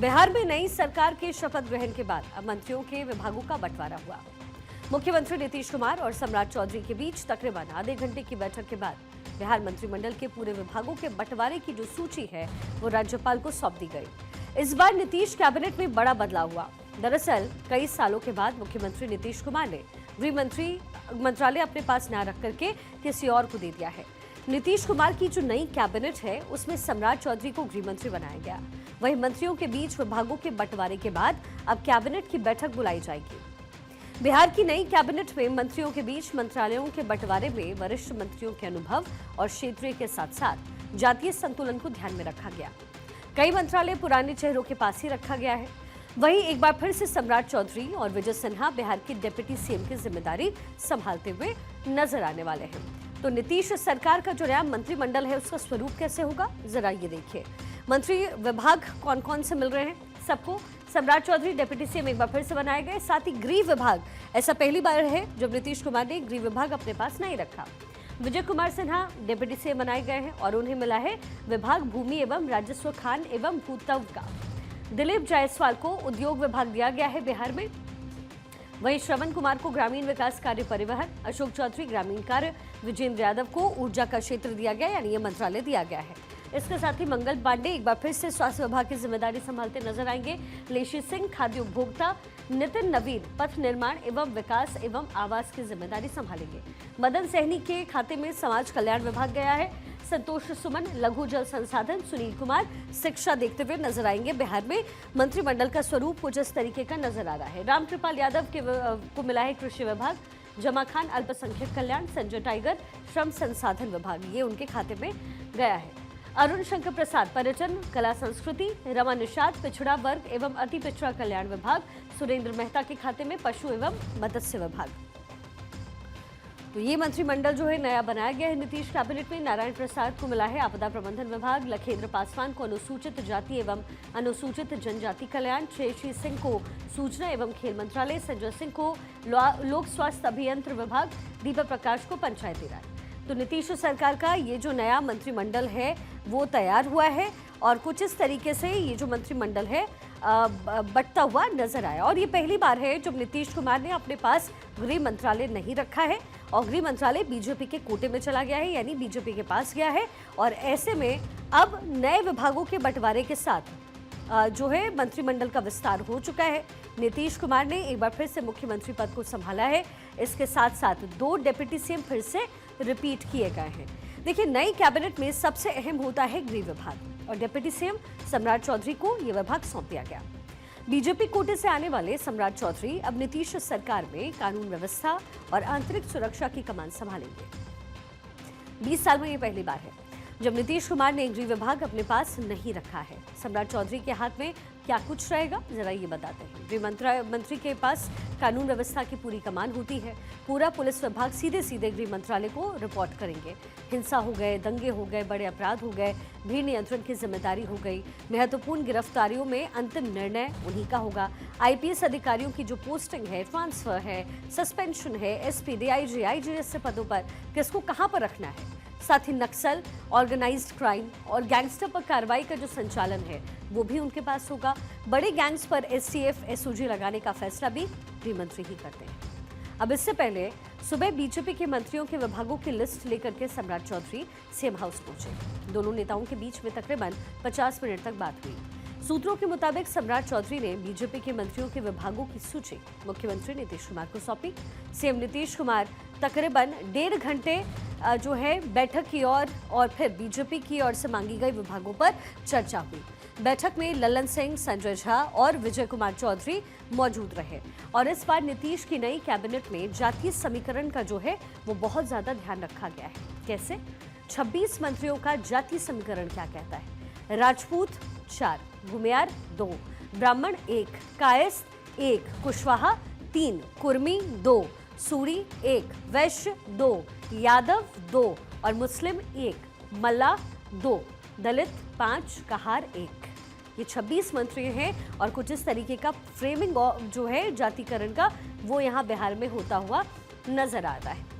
बिहार में नई सरकार के शपथ ग्रहण के बाद अब मंत्रियों के विभागों का बंटवारा हुआ। मुख्यमंत्री नीतीश कुमार और सम्राट चौधरी के बीच तकरीबन आधे घंटे की बैठक के बाद बिहार मंत्रिमंडल के पूरे विभागों के बंटवारे की जो सूची है वो राज्यपाल को सौंप दी गई। इस बार नीतीश कैबिनेट में बड़ा बदलाव हुआ। दरअसल कई सालों के बाद मुख्यमंत्री नीतीश कुमार ने गृह मंत्रालय अपने पास न रख करके किसी और को दे दिया है। नीतीश कुमार की जो नई कैबिनेट है उसमें सम्राट चौधरी को गृह मंत्री बनाया गया। वहीं मंत्रियों के बीच विभागों के बंटवारे के बाद अब कैबिनेट की बैठक बुलाई जाएगी। बिहार की नई कैबिनेट में मंत्रियों के बीच मंत्रालयों के बंटवारे में वरिष्ठ मंत्रियों के अनुभव और क्षेत्रीय के साथ साथ जातीय संतुलन को ध्यान में रखा गया। कई मंत्रालय पुराने चेहरों के पास ही रखा गया है। वहीं एक बार फिर से सम्राट चौधरी और विजय सिन्हा बिहार की डिप्टी सीएम की जिम्मेदारी संभालते हुए नजर आने वाले हैं। तो नीतीश सरकार का जो नया मंत्रिमंडल है उसका स्वरूप कैसे होगा, जरा ये देखिए। मंत्री विभाग कौन कौन से मिल रहे हैं सबको। सम्राट चौधरी डिप्टी सीएम एक बार फिर से बनाए गए, साथ ही गृह विभाग, ऐसा पहली बार है जब नीतीश कुमार ने गृह विभाग अपने पास नहीं रखा। विजय कुमार सिन्हा डिप्टी सीएम बनाए गए हैं और उन्हें मिला है विभाग भूमि एवं राजस्व खान एवं भूतत्व का। दिलीप जायसवाल को उद्योग विभाग दिया गया है बिहार में। वहीं श्रवण कुमार को ग्रामीण विकास कार्य परिवहन, अशोक चौधरी ग्रामीण कार्य, विजेंद्र यादव को ऊर्जा का क्षेत्र दिया गया, यानी ये मंत्रालय दिया गया है। इसके साथ ही मंगल पांडे एक बार फिर से स्वास्थ्य विभाग की जिम्मेदारी संभालते नजर आएंगे। लेशी सिंह खाद्य उपभोक्ता, नितिन नवीन पथ निर्माण एवं विकास एवं आवास की जिम्मेदारी संभालेंगे। मदन सहनी के खाते में समाज कल्याण विभाग गया है। संतोष सुमन लघु जल संसाधन, सुनील कुमार शिक्षा देखते हुए नजर आएंगे। बिहार में मंत्रिमंडल का स्वरूप कुछ इस तरीके का नजर आ रहा है। रामकृपाल यादव को मिला है कृषि विभाग, जमा खान अल्पसंख्यक कल्याण, संजय टाइगर श्रम संसाधन विभाग, ये उनके खाते में गया है। अरुण शंकर प्रसाद पर्यटन कला संस्कृति, रमा निषाद पिछड़ा वर्ग एवं अति पिछड़ा कल्याण विभाग, सुरेंद्र मेहता के खाते में पशु एवं मत्स्य विभाग। तो ये मंत्रिमंडल जो है नया बनाया गया है नीतीश कैबिनेट में। नारायण प्रसाद को मिला है आपदा प्रबंधन विभाग, लखेंद्र पासवान को अनुसूचित जाति एवं अनुसूचित जनजाति कल्याण, श्रेयसी सिंह को सूचना एवं खेल मंत्रालय, संजय सिंह को लोक स्वास्थ्य अभियंत्र विभाग, दीपक प्रकाश को पंचायती राज। तो नीतीश सरकार का ये जो नया मंत्रिमंडल है वो तैयार हुआ है और कुछ इस तरीके से ये जो मंत्रिमंडल है बंटता हुआ नजर आया। और ये पहली बार है जब नीतीश कुमार ने अपने पास गृह मंत्रालय नहीं रखा है और गृह मंत्रालय बीजेपी के कोटे में चला गया है, यानी बीजेपी के पास गया है। और ऐसे में अब नए विभागों के बंटवारे के साथ जो है मंत्रिमंडल का विस्तार हो चुका है। नीतीश कुमार ने एक बार फिर से मुख्यमंत्री पद को संभाला है। इसके साथ साथ 2 डिप्टी सीएम फिर से रिपीट किए गए हैं। देखिए, नई कैबिनेट में सबसे अहम होता है गृह विभाग और डिप्टी सीएम सम्राट चौधरी को यह विभाग सौंप दिया गया। बीजेपी कोटे से आने वाले सम्राट चौधरी अब नीतीश सरकार में कानून व्यवस्था और आंतरिक सुरक्षा की कमान संभालेंगे। 20 साल में ये पहली बार है जब नीतीश कुमार ने गृह विभाग अपने पास नहीं रखा है। सम्राट चौधरी के हाथ में क्या कुछ रहेगा, जरा ये बताते हैं। गृह मंत्री के पास कानून व्यवस्था की पूरी कमान होती है। पूरा पुलिस विभाग सीधे सीधे गृह मंत्रालय को रिपोर्ट करेंगे। हिंसा हो गए, दंगे हो गए, बड़े अपराध हो गए, भीड़ नियंत्रण की जिम्मेदारी हो गई, महत्वपूर्ण गिरफ्तारियों में अंतिम निर्णय उन्हीं का होगा। आईपीएस अधिकारियों की जो पोस्टिंग है, ट्रांसफर है, सस्पेंशन है, एसपी, डीआईजी, आईजीएस से पदों पर किसको कहां पर रखना है, साथ ही नक्सल, ऑर्गेनाइज्ड क्राइम और गैंगस्टर पर कार्रवाई का जो संचालन है वो भी उनके पास होगा। बड़े गैंग्स पर एसटीएफ, एसओजी लगाने का फैसला भी गृह मंत्री ही करते हैं। अब इससे पहले सुबह बीजेपी के मंत्रियों के विभागों की लिस्ट लेकर के सम्राट चौधरी सीएम हाउस पहुंचे। दोनों नेताओं के बीच में तकरीबन 50 मिनट तक बात हुई। सूत्रों के मुताबिक सम्राट चौधरी ने बीजेपी के मंत्रियों के विभागों की सूची मुख्यमंत्री नीतीश कुमार को सौंपी। सीएम नीतीश कुमार तकरीबन 1.5 घंटे जो है बैठक की और फिर बीजेपी की ओर से मांगी गई विभागों पर चर्चा हुई। बैठक में ललन सिंह, संजय झा और विजय कुमार चौधरी मौजूद रहे। और इस बार नीतीश की नई कैबिनेट में जातीय समीकरण का जो है वो बहुत ज्यादा ध्यान रखा गया है। कैसे? 26 मंत्रियों का जातीय समीकरण क्या कहता है? राजपूत 4, भूमियार 2, ब्राह्मण 1, कायस्थ 1, कुशवाहा 3, कुर्मी 2, सूरी 1, वैश्य 2, यादव 2 और मुस्लिम 1, मल्लाह 2, दलित 5, कहार 1। ये 26 मंत्री हैं और कुछ इस तरीके का फ्रेमिंग जो है जातिकरण का वो यहाँ बिहार में होता हुआ नजर आ रहा है।